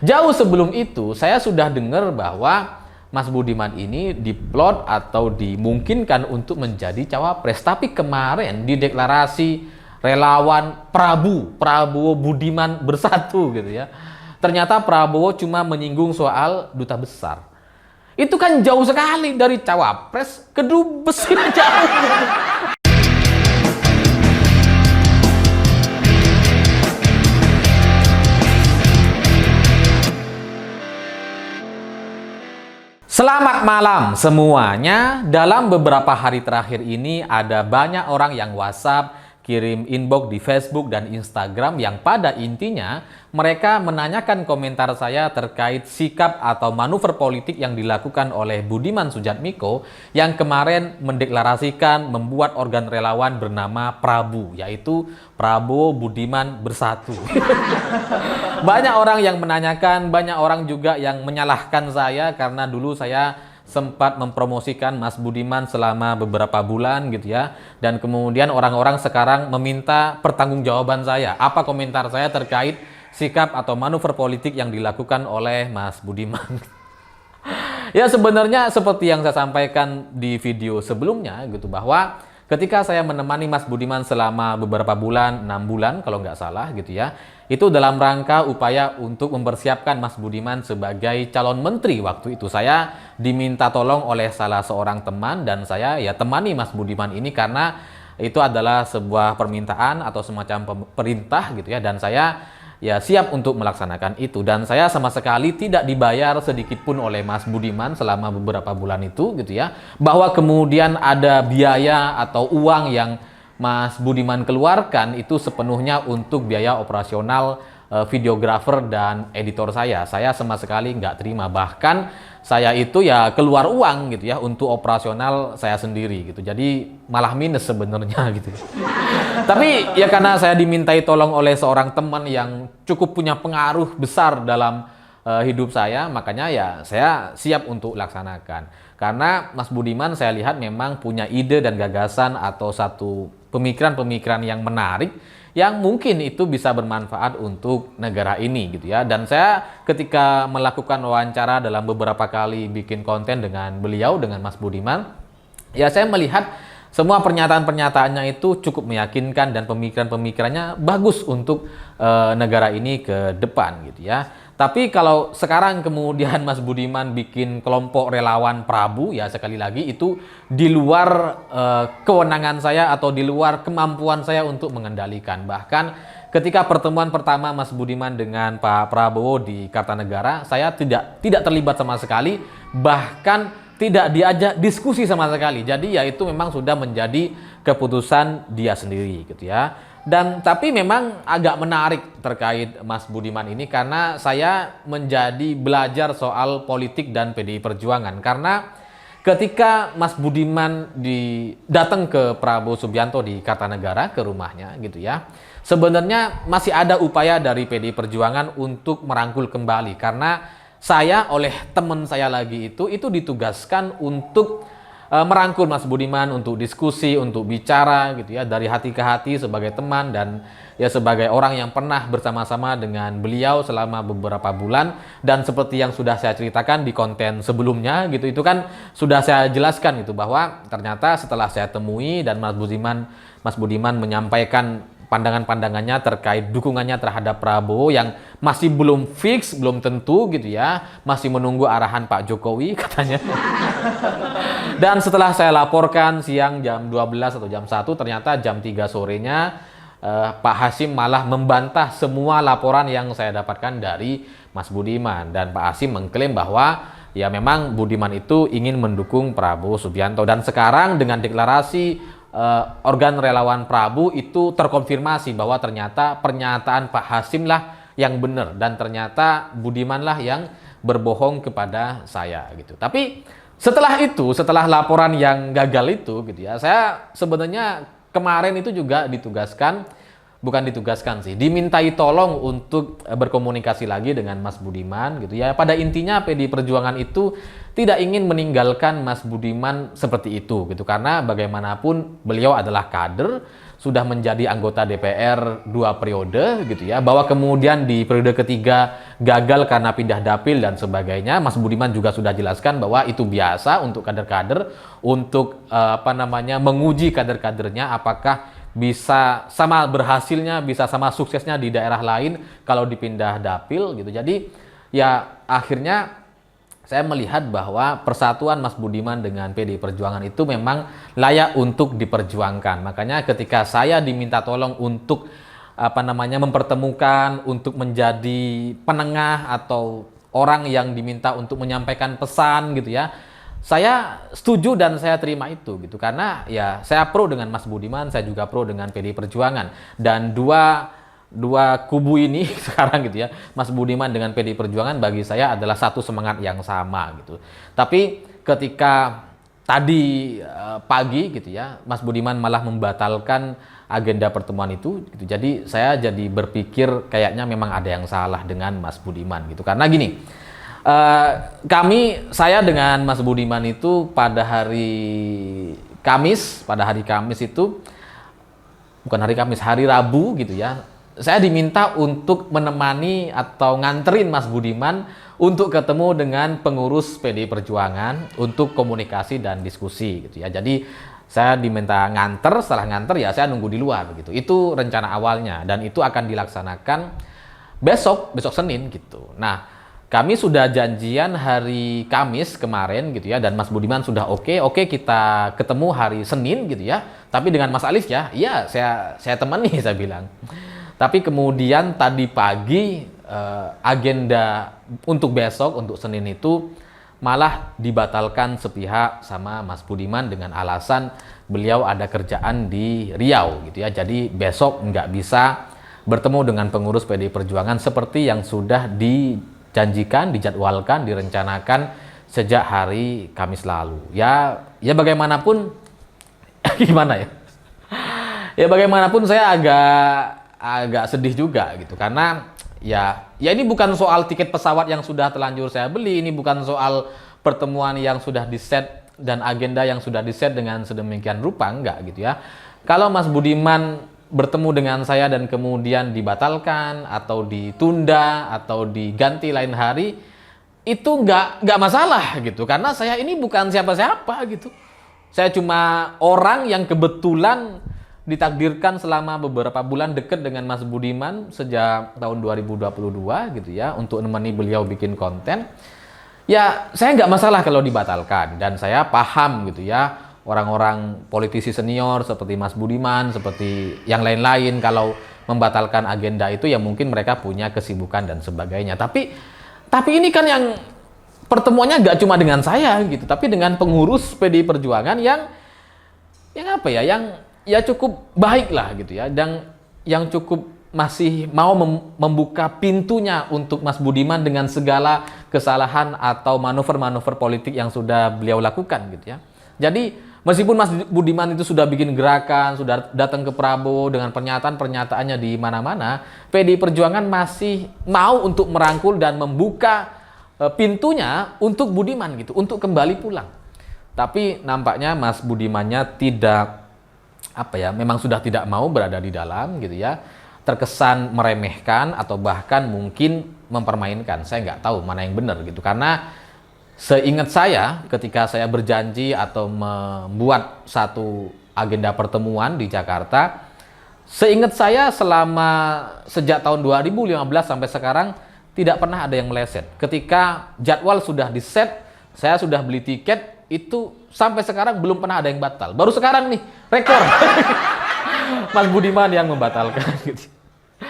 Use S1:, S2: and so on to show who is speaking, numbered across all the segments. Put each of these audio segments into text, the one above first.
S1: Jauh sebelum itu, saya sudah dengar bahwa Mas Budiman ini diplot atau dimungkinkan untuk menjadi cawapres. Tapi kemarin di deklarasi relawan Prabowo Budiman bersatu gitu ya. Ternyata Prabowo cuma menyinggung soal duta besar. Itu kan jauh sekali dari cawapres ke dubes, jauh. Selamat malam semuanya. Dalam beberapa hari terakhir ini ada banyak orang yang WhatsApp, kirim inbox di Facebook dan Instagram yang pada intinya mereka menanyakan komentar saya terkait sikap atau manuver politik yang dilakukan oleh Budiman Sujatmiko yang kemarin mendeklarasikan membuat organ relawan bernama Prabu, yaitu Prabowo Budiman Bersatu. Banyak orang yang menanyakan, banyak orang juga yang menyalahkan saya karena dulu saya sempat mempromosikan Mas Budiman selama beberapa bulan gitu ya. Dan kemudian orang-orang sekarang meminta pertanggungjawaban saya. Apa komentar saya terkait sikap atau manuver politik yang dilakukan oleh Mas Budiman. Ya sebenarnya seperti yang saya sampaikan di video sebelumnya gitu, bahwa ketika saya menemani Mas Budiman selama beberapa bulan, 6 bulan kalau nggak salah gitu ya, itu dalam rangka upaya untuk mempersiapkan Mas Budiman sebagai calon menteri. Waktu itu saya diminta tolong oleh salah seorang teman dan saya ya temani Mas Budiman ini karena itu adalah sebuah permintaan atau semacam perintah gitu ya, dan saya ya siap untuk melaksanakan itu. Dan saya sama sekali tidak dibayar sedikit pun oleh Mas Budiman selama beberapa bulan itu gitu ya. Bahwa kemudian ada biaya atau uang yang Mas Budiman keluarkan itu sepenuhnya untuk biaya operasional videografer dan editor saya. Saya sama sekali nggak terima. Bahkan saya itu ya keluar uang gitu ya untuk operasional saya sendiri gitu. Jadi malah minus sebenarnya gitu. Tapi ya karena saya dimintai tolong oleh seorang teman yang cukup punya pengaruh besar dalam hidup saya, makanya ya saya siap untuk laksanakan. Karena Mas Budiman saya lihat memang punya ide dan gagasan atau satu pemikiran-pemikiran yang menarik yang mungkin itu bisa bermanfaat untuk negara ini gitu ya. Dan saya ketika melakukan wawancara dalam beberapa kali bikin konten dengan beliau, dengan Mas Budiman, ya saya melihat semua pernyataan-pernyataannya itu cukup meyakinkan dan pemikiran-pemikirannya bagus untuk negara ini ke depan gitu ya. Tapi kalau sekarang kemudian Mas Budiman bikin kelompok relawan Prabu, ya sekali lagi itu di luar kewenangan saya atau di luar kemampuan saya untuk mengendalikan. Bahkan ketika pertemuan pertama Mas Budiman dengan Pak Prabowo di Kartanegara, saya tidak terlibat sama sekali, bahkan tidak diajak diskusi sama sekali. Jadi ya itu memang sudah menjadi keputusan dia sendiri gitu ya. Dan tapi memang agak menarik terkait Mas Budiman ini karena saya menjadi belajar soal politik dan PDI Perjuangan. Karena ketika Mas Budiman datang ke Prabowo Subianto di Kartanegara, ke rumahnya gitu ya, sebenarnya masih ada upaya dari PDI Perjuangan untuk merangkul kembali. Karena saya oleh teman saya lagi itu ditugaskan untuk merangkul Mas Budiman untuk diskusi, untuk bicara gitu ya, dari hati ke hati sebagai teman dan ya sebagai orang yang pernah bersama-sama dengan beliau selama beberapa bulan. Dan seperti yang sudah saya ceritakan di konten sebelumnya gitu, itu kan sudah saya jelaskan itu bahwa ternyata setelah saya temui dan Mas Budiman menyampaikan pandangan-pandangannya terkait dukungannya terhadap Prabowo yang masih belum fix, belum tentu gitu ya, masih menunggu arahan Pak Jokowi katanya. Dan setelah saya laporkan siang jam 12 atau jam 1, ternyata jam 3 sorenya Pak Hasim malah membantah semua laporan yang saya dapatkan dari Mas Budiman. Dan Pak Hasim mengklaim bahwa ya memang Budiman itu ingin mendukung Prabowo Subianto. Dan sekarang dengan deklarasi organ relawan Prabu itu terkonfirmasi bahwa ternyata pernyataan Pak Hasim lah yang benar dan ternyata Budiman lah yang berbohong kepada saya gitu. Tapi setelah laporan yang gagal itu gitu ya, saya sebenarnya kemarin itu juga dimintai tolong untuk berkomunikasi lagi dengan Mas Budiman gitu ya. Pada intinya PDI Perjuangan itu tidak ingin meninggalkan Mas Budiman seperti itu gitu, karena bagaimanapun beliau adalah kader, sudah menjadi anggota DPR 2 periode gitu ya, bahwa kemudian di periode ketiga gagal karena pindah dapil dan sebagainya. Mas Budiman juga sudah jelaskan bahwa itu biasa untuk kader-kader untuk menguji kader-kadernya apakah bisa sama berhasilnya, bisa sama suksesnya di daerah lain kalau dipindah dapil gitu. Jadi ya akhirnya saya melihat bahwa persatuan Mas Budiman dengan PDI Perjuangan itu memang layak untuk diperjuangkan. Makanya ketika saya diminta tolong untuk mempertemukan, untuk menjadi penengah atau orang yang diminta untuk menyampaikan pesan gitu ya, saya setuju dan saya terima itu gitu. Karena ya saya pro dengan Mas Budiman, saya juga pro dengan PDI Perjuangan, dan dua kubu ini sekarang gitu ya, Mas Budiman dengan PDI Perjuangan bagi saya adalah satu semangat yang sama gitu. Tapi ketika tadi pagi gitu ya, Mas Budiman malah membatalkan agenda pertemuan itu gitu. Jadi saya jadi berpikir kayaknya memang ada yang salah dengan Mas Budiman gitu. Karena gini, saya dengan Mas Budiman itu pada hari Kamis itu, bukan hari Kamis, hari Rabu gitu ya, saya diminta untuk menemani atau nganterin Mas Budiman untuk ketemu dengan pengurus PDI Perjuangan untuk komunikasi dan diskusi gitu ya. Jadi saya diminta nganter, setelah nganter ya saya nunggu di luar gitu. Itu rencana awalnya dan itu akan dilaksanakan besok Senin gitu. Nah, kami sudah janjian hari Kamis kemarin gitu ya, dan Mas Budiman sudah oke kita ketemu hari Senin gitu ya. Tapi dengan Mas Alif ya, iya saya temani saya bilang. Tapi kemudian tadi pagi agenda untuk besok, untuk Senin itu malah dibatalkan sepihak sama Mas Budiman dengan alasan beliau ada kerjaan di Riau gitu ya. Jadi besok nggak bisa bertemu dengan pengurus PDI Perjuangan seperti yang sudah dijanjikan, dijadwalkan, direncanakan sejak hari Kamis lalu. Ya bagaimanapun gimana ya? Ya bagaimanapun saya agak sedih juga gitu, karena ya ini bukan soal tiket pesawat yang sudah terlanjur saya beli, ini bukan soal pertemuan yang sudah diset dan agenda yang sudah diset dengan sedemikian rupa, enggak gitu ya. Kalau Mas Budiman bertemu dengan saya dan kemudian dibatalkan atau ditunda atau diganti lain hari, itu enggak masalah gitu, karena saya ini bukan siapa-siapa gitu. Saya cuma orang yang kebetulan ditakdirkan selama beberapa bulan dekat dengan Mas Budiman sejak tahun 2022 gitu ya, untuk menemani beliau bikin konten. Ya saya nggak masalah kalau dibatalkan, dan saya paham gitu ya, orang-orang politisi senior seperti Mas Budiman, seperti yang lain-lain kalau membatalkan agenda itu ya mungkin mereka punya kesibukan dan sebagainya. Tapi ini kan yang pertemuannya nggak cuma dengan saya gitu, tapi dengan pengurus PDI Perjuangan yang cukup baik lah gitu ya, dan yang cukup masih mau membuka pintunya untuk Mas Budiman dengan segala kesalahan atau manuver-manuver politik yang sudah beliau lakukan gitu ya. Jadi meskipun Mas Budiman itu sudah bikin gerakan, sudah datang ke Prabowo dengan pernyataan-pernyataannya di mana-mana, PDI Perjuangan masih mau untuk merangkul dan membuka pintunya untuk Budiman gitu, untuk kembali pulang. Tapi nampaknya Mas Budimannya memang sudah tidak mau berada di dalam gitu ya, terkesan meremehkan atau bahkan mungkin mempermainkan. Saya nggak tahu mana yang benar gitu, karena seingat saya ketika saya berjanji atau membuat satu agenda pertemuan di Jakarta, seingat saya sejak tahun 2015 sampai sekarang tidak pernah ada yang meleset. Ketika jadwal sudah diset, saya sudah beli tiket, itu sampai sekarang belum pernah ada yang batal. Baru sekarang nih, rekor. Mas Budiman yang membatalkan. Gitu.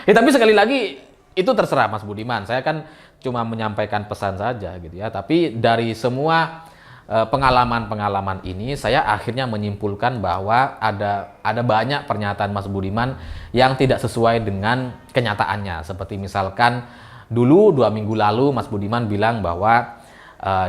S1: Ya, tapi sekali lagi, itu terserah Mas Budiman. Saya kan cuma menyampaikan pesan saja gitu ya. Tapi dari semua pengalaman-pengalaman ini, saya akhirnya menyimpulkan bahwa ada banyak pernyataan Mas Budiman yang tidak sesuai dengan kenyataannya. Seperti misalkan dulu 2 minggu lalu Mas Budiman bilang bahwa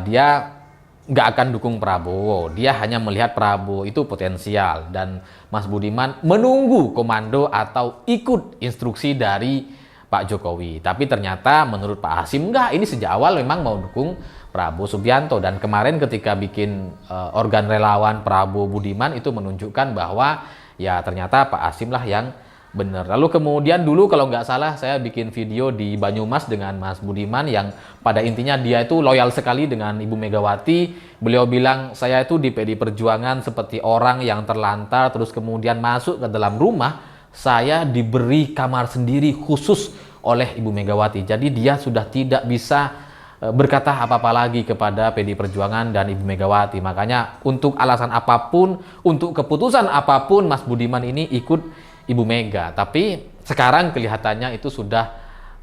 S1: dia nggak akan dukung Prabowo, dia hanya melihat Prabowo itu potensial, dan Mas Budiman menunggu komando atau ikut instruksi dari Pak Jokowi. Tapi ternyata menurut Pak Hasim enggak, ini sejak awal memang mau dukung Prabowo Subianto, dan kemarin ketika bikin organ relawan Prabowo Budiman itu menunjukkan bahwa Ya ternyata Pak Hasyim lah yang benar. Lalu kemudian dulu kalau nggak salah saya bikin video di Banyumas dengan Mas Budiman yang pada intinya dia itu loyal sekali dengan Ibu Megawati. Beliau bilang saya itu di PD Perjuangan seperti orang yang terlantar terus kemudian masuk ke dalam rumah, saya diberi kamar sendiri khusus oleh Ibu Megawati. Jadi dia sudah tidak bisa berkata apa-apa lagi kepada PD Perjuangan dan Ibu Megawati. Makanya untuk alasan apapun, untuk keputusan apapun, Mas Budiman ini ikut Ibu Mega. Tapi sekarang kelihatannya itu sudah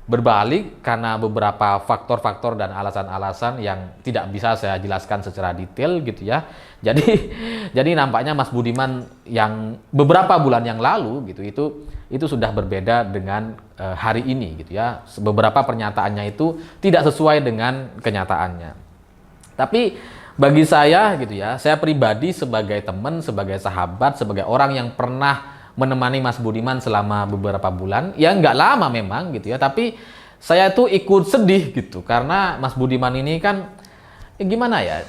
S1: berbalik karena beberapa faktor-faktor dan alasan-alasan yang tidak bisa saya jelaskan secara detail gitu ya. Jadi nampaknya Mas Budiman yang beberapa bulan yang lalu gitu itu sudah berbeda dengan hari ini gitu ya. Beberapa pernyataannya itu tidak sesuai dengan kenyataannya. Tapi bagi saya gitu ya, saya pribadi sebagai teman, sebagai sahabat, sebagai orang yang pernah menemani Mas Budiman selama beberapa bulan, ya nggak lama memang gitu ya, tapi saya tuh ikut sedih gitu karena Mas Budiman ini kan gimana ya,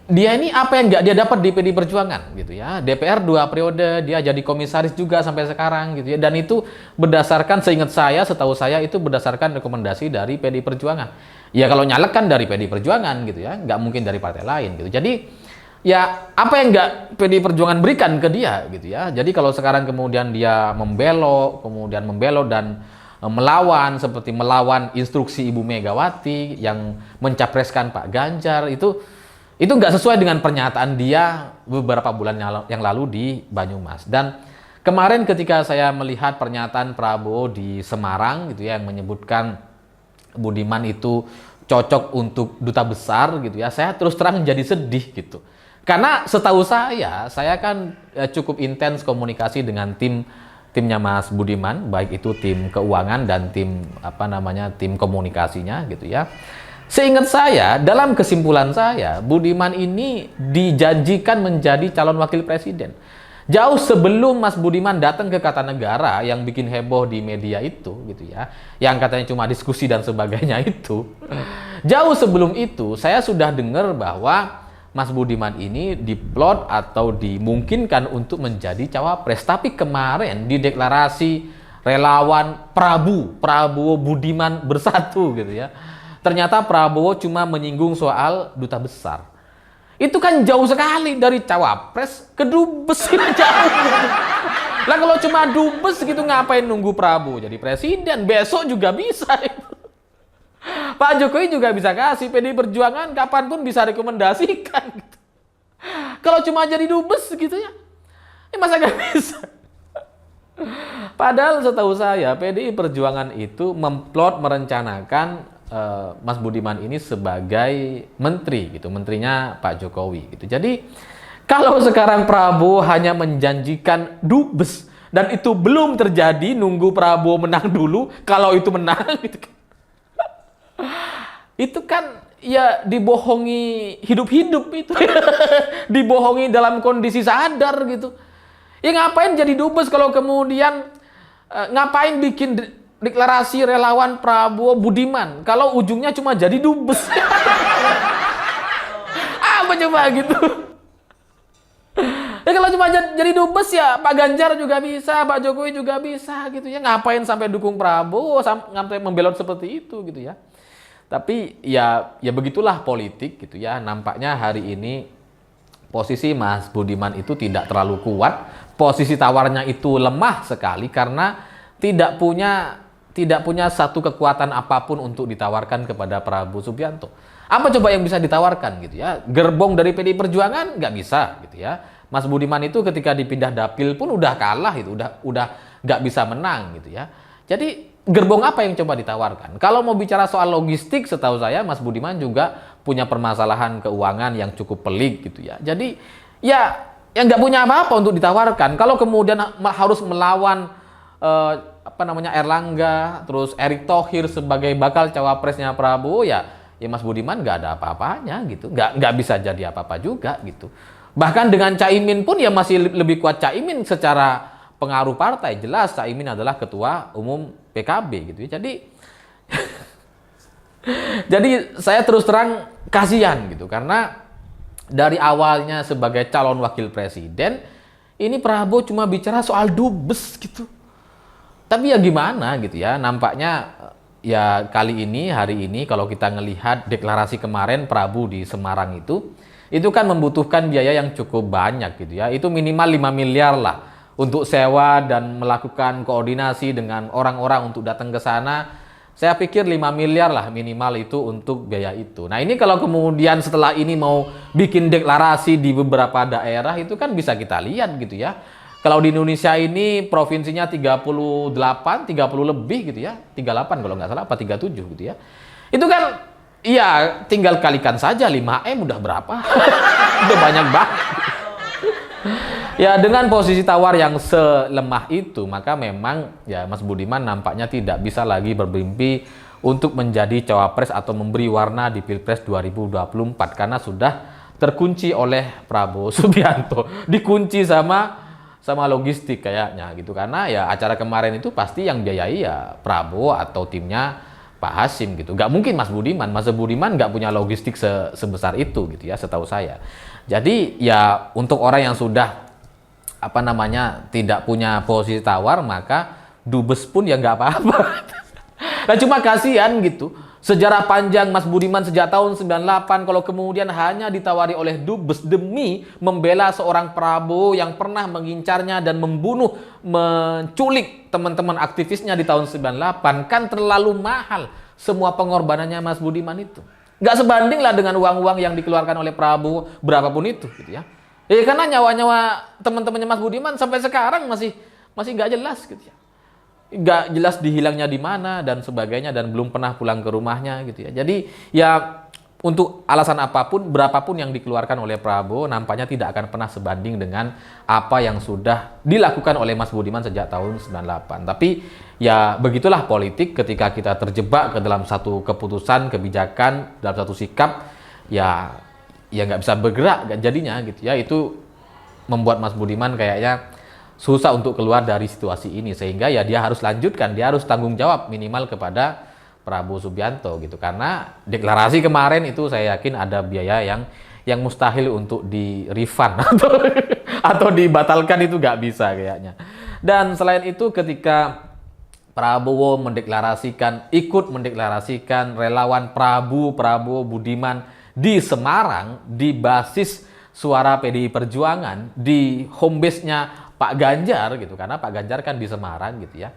S1: dia ini apa yang nggak dia dapat di PD Perjuangan gitu ya, DPR 2 periode, dia jadi komisaris juga sampai sekarang gitu ya, dan itu berdasarkan seingat saya, setahu saya itu berdasarkan rekomendasi dari PD Perjuangan. Ya kalau nyalek kan dari PD Perjuangan gitu ya, nggak mungkin dari partai lain gitu. Jadi ya apa yang nggak PD Perjuangan berikan ke dia gitu ya. Jadi kalau sekarang kemudian dia membelot dan melawan seperti melawan instruksi Ibu Megawati yang mencapreskan Pak Ganjar, itu nggak sesuai dengan pernyataan dia beberapa bulan yang lalu di Banyumas. Dan kemarin ketika saya melihat pernyataan Prabowo di Semarang gitu ya, yang menyebutkan Budiman itu cocok untuk duta besar gitu ya, saya terus terang jadi sedih gitu. Karena setahu saya kan cukup intens komunikasi dengan timnya Mas Budiman, baik itu tim keuangan dan tim komunikasinya gitu ya. Seingat saya, dalam kesimpulan saya, Budiman ini dijanjikan menjadi calon wakil presiden. Jauh sebelum Mas Budiman datang ke Kartanegara yang bikin heboh di media itu gitu ya, yang katanya cuma diskusi dan sebagainya itu. Jauh sebelum itu, saya sudah dengar bahwa Mas Budiman ini diplot atau dimungkinkan untuk menjadi cawapres. Tapi kemarin di deklarasi relawan Prabowo Budiman bersatu gitu ya, ternyata Prabowo cuma menyinggung soal duta besar. Itu kan jauh sekali dari cawapres ke dubes. Jauh. Lah kalau cuma dubes gitu ngapain nunggu Prabowo jadi presiden? Besok juga bisa itu. Pak Jokowi juga bisa kasih, PD Perjuangan kapanpun bisa rekomendasikan gitu. Kalau cuma jadi dubes gitu ya, masa gak bisa? Padahal setahu saya PDI Perjuangan itu merencanakan Mas Budiman ini sebagai menteri gitu, menterinya Pak Jokowi gitu. Jadi kalau sekarang Prabowo hanya menjanjikan dubes dan itu belum terjadi, nunggu Prabowo menang dulu, kalau itu menang gitu kan. Itu kan ya dibohongi hidup-hidup itu. Dibohongi dalam kondisi sadar gitu. Ya ngapain jadi dubes kalau kemudian ngapain bikin deklarasi relawan Prabowo Budiman kalau ujungnya cuma jadi dubes. Apa coba gitu. Ya kalau cuma jadi dubes ya Pak Ganjar juga bisa, Pak Jokowi juga bisa gitu ya. Ngapain sampai dukung Prabowo, sampai membelot seperti itu gitu ya. Tapi ya begitulah politik gitu ya. Nampaknya hari ini posisi Mas Budiman itu tidak terlalu kuat. Posisi tawarnya itu lemah sekali karena tidak punya satu kekuatan apapun untuk ditawarkan kepada Prabowo Subianto. Apa coba yang bisa ditawarkan gitu ya? Gerbong dari PDI Perjuangan nggak bisa gitu ya. Mas Budiman itu ketika dipindah dapil pun udah kalah itu, udah nggak bisa menang gitu ya. Jadi gerbong apa yang coba ditawarkan? Kalau mau bicara soal logistik, setahu saya Mas Budiman juga punya permasalahan keuangan yang cukup pelik gitu ya. Jadi ya nggak punya apa-apa untuk ditawarkan. Kalau kemudian harus melawan Erlangga, terus Erick Thohir sebagai bakal cawapresnya Prabowo, ya Mas Budiman nggak ada apa-apanya gitu, nggak bisa jadi apa-apa juga gitu. Bahkan dengan Caimin pun ya masih lebih kuat Caimin secara pengaruh partai. Jelas Caimin adalah ketua umum PKB gitu ya. Jadi saya terus terang kasihan gitu karena dari awalnya sebagai calon wakil presiden Ini Prabowo cuma bicara soal dubes gitu. Tapi ya gimana gitu ya, nampaknya ya kali ini, hari ini kalau kita ngelihat deklarasi kemarin Prabowo di Semarang itu kan membutuhkan biaya yang cukup banyak gitu ya. Itu minimal 5 miliar lah untuk sewa dan melakukan koordinasi dengan orang-orang untuk datang ke sana. Saya pikir 5 miliar lah minimal itu untuk biaya itu. Nah ini kalau kemudian setelah ini mau bikin deklarasi di beberapa daerah itu kan bisa kita lihat gitu ya. Kalau di Indonesia ini provinsinya 38, 30 lebih gitu ya. 38 kalau nggak salah, apa 37 gitu ya. Itu kan, iya tinggal kalikan saja 5M udah berapa. Udah banyak banget. Ya dengan posisi tawar yang selemah itu, maka memang ya Mas Budiman nampaknya tidak bisa lagi bermimpi untuk menjadi cawapres atau memberi warna di Pilpres 2024. Karena sudah terkunci oleh Prabowo Subianto. Dikunci sama logistik kayaknya gitu, karena ya acara kemarin itu pasti yang biayai ya Prabowo atau timnya Pak Hasim gitu, nggak mungkin Mas Budiman nggak punya logistik sebesar itu gitu ya setahu saya. Jadi ya untuk orang yang sudah tidak punya posisi tawar, maka dubes pun ya nggak apa-apa. Nah cuma kasihan gitu, sejarah panjang Mas Budiman sejak tahun 98 kalau kemudian hanya ditawari oleh dubes demi membela seorang Prabowo yang pernah mengincarnya dan menculik teman-teman aktivisnya di tahun 98, kan terlalu mahal semua pengorbanannya Mas Budiman itu. Nggak sebanding lah dengan uang-uang yang dikeluarkan oleh Prabowo berapapun itu gitu ya. Karena nyawa-nyawa teman-temannya Mas Budiman sampai sekarang masih nggak jelas gitu ya. Nggak jelas dihilangnya di mana dan sebagainya, dan belum pernah pulang ke rumahnya gitu ya. Jadi ya untuk alasan apapun, berapapun yang dikeluarkan oleh Prabowo nampaknya tidak akan pernah sebanding dengan apa yang sudah dilakukan oleh Mas Budiman sejak tahun 98. Tapi ya begitulah politik, ketika kita terjebak ke dalam satu keputusan, kebijakan, dalam satu sikap, ya nggak bisa bergerak jadinya gitu ya. Itu membuat Mas Budiman kayaknya susah untuk keluar dari situasi ini, sehingga ya dia harus lanjutkan, dia harus tanggung jawab minimal kepada Prabowo Subianto gitu. Karena deklarasi kemarin itu saya yakin ada biaya yang mustahil untuk di refund atau dibatalkan, itu nggak bisa kayaknya. Dan selain itu ketika Prabowo ikut mendeklarasikan relawan Prabowo Budiman di Semarang, di basis suara PDI Perjuangan, di home base-nya Pak Ganjar gitu, karena Pak Ganjar kan di Semarang gitu ya.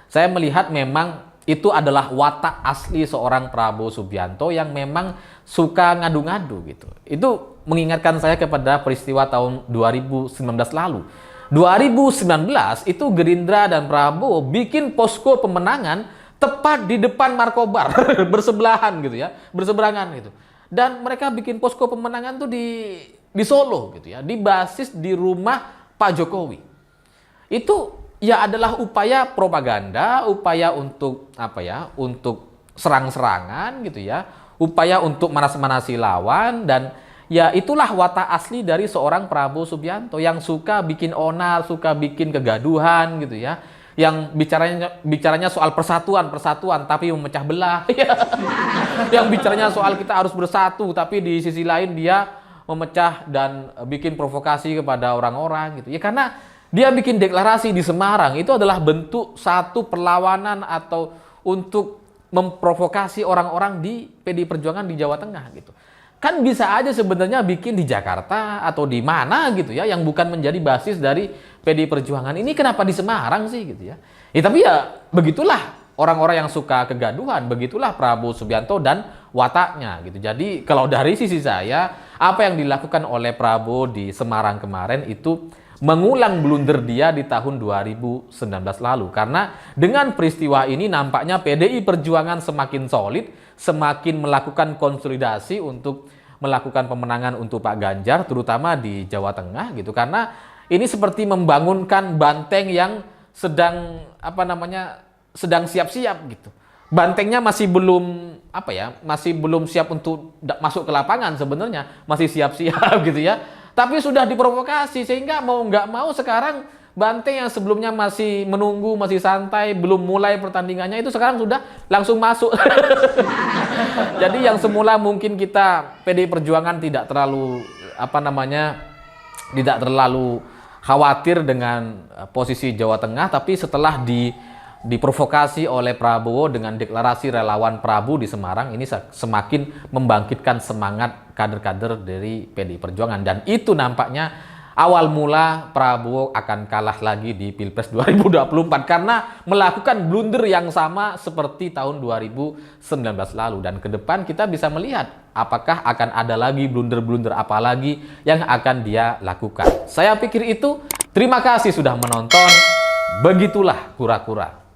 S1: Saya melihat memang itu adalah watak asli seorang Prabowo Subianto yang memang suka ngadu-ngadu gitu. Itu mengingatkan saya kepada peristiwa tahun 2019 lalu. 2019 itu Gerindra dan Prabowo bikin posko pemenangan tepat di depan Markobar, bersebelahan gitu ya, berseberangan gitu. Dan mereka bikin posko pemenangan tuh di Solo gitu ya, di basis di rumah Pak Jokowi. Itu ya adalah upaya propaganda, upaya untuk untuk serang-serangan gitu ya, upaya untuk manas-manasi lawan. Dan ya itulah watak asli dari seorang Prabowo Subianto yang suka bikin onar, suka bikin kegaduhan gitu ya, yang bicaranya soal persatuan tapi memecah belah. Yang bicaranya soal kita harus bersatu, tapi di sisi lain dia memecah dan bikin provokasi kepada orang-orang gitu ya. Karena dia bikin deklarasi di Semarang itu adalah bentuk satu perlawanan atau untuk memprovokasi orang-orang di PDI Perjuangan di Jawa Tengah gitu. Kan bisa aja sebenarnya bikin di Jakarta atau di mana gitu ya, yang bukan menjadi basis dari PDI Perjuangan. Ini kenapa di Semarang sih gitu ya. Tapi ya begitulah orang-orang yang suka kegaduhan, begitulah Prabowo Subianto dan wataknya gitu. Jadi kalau dari sisi saya, apa yang dilakukan oleh Prabowo di Semarang kemarin itu mengulang blunder dia di tahun 2019 lalu. Karena dengan peristiwa ini nampaknya PDI Perjuangan semakin solid, semakin melakukan konsolidasi untuk melakukan pemenangan untuk Pak Ganjar, terutama di Jawa Tengah gitu. Karena ini seperti membangunkan banteng yang sedang sedang siap-siap gitu. Bantengnya masih belum masih belum siap untuk masuk ke lapangan sebenarnya, masih siap-siap gitu ya. Tapi sudah diprovokasi, sehingga mau nggak mau sekarang banteng yang sebelumnya masih menunggu, masih santai, belum mulai pertandingannya, itu sekarang sudah langsung masuk. Jadi yang semula mungkin kita PDI Perjuangan tidak terlalu khawatir dengan posisi Jawa Tengah, tapi setelah diprovokasi oleh Prabowo dengan deklarasi relawan Prabu di Semarang, ini semakin membangkitkan semangat kader-kader dari PDI Perjuangan. Dan itu nampaknya awal mula Prabowo akan kalah lagi di Pilpres 2024 karena melakukan blunder yang sama seperti tahun 2019 lalu. Dan ke depan kita bisa melihat apakah akan ada lagi blunder-blunder apa lagi yang akan dia lakukan. Saya pikir itu. Terima kasih sudah menonton. Begitulah kura-kura.